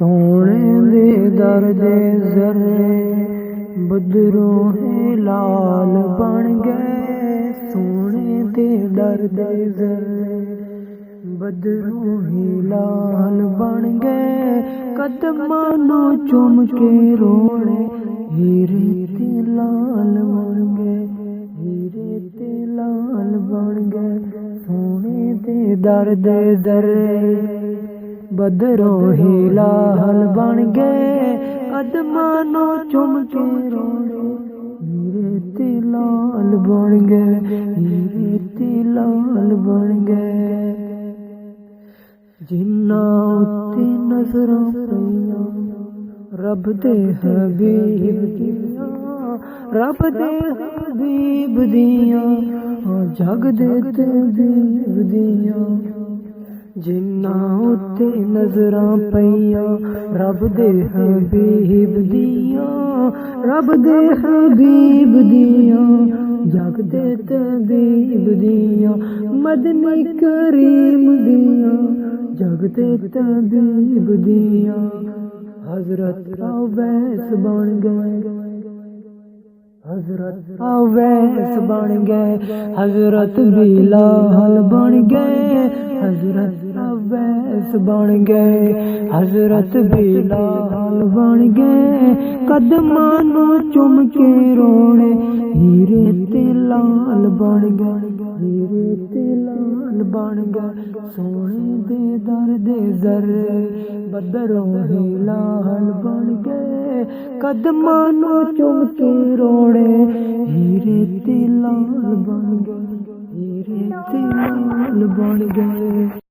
सोने दे दर्द जर्रे बदरों है लाल बन गए। सोने दे दर्द जर्रे बदरों ही लाल बन गए। कदमां नूं चुम के रोने हीरे ते लाल बन गए। हीरे ते लाल बन गए। सोने दे दर्द जर्रे बदरों ही लाल बन गए। कदमां नूं चुम के रोने हीरे ते लाल बन गए। हीरे ते लाल बन गए। जिन्ना उत्ते नजरां पईयां रब दे हबीब दियां। रब दे हबीब दियां जग दे तबीब दियां। जिन्ना उत्ते नजरां पईयां रब दे हबीब दियां। रब दे हबीब दियां जग दे तबीब दियां। मदनी करीम दियां जग दे तबीब दियां। हजरत अवैस बन गए। हजरत अवैस बन गए। हजरत बिलाल बन गए। हजरत अवैस बन गए। हजरत बिलाल बन गए। कदमां नूं चुम के रोने हीरे ते लाल बन गए। हीरे ते लाल बन गए। सोने दे दर्द जर्रे बदरों ही लाल बन गए। कदमां नूं चुम के रोने हीरे ते लाल बन गए। हीरे ते लाल बन गए।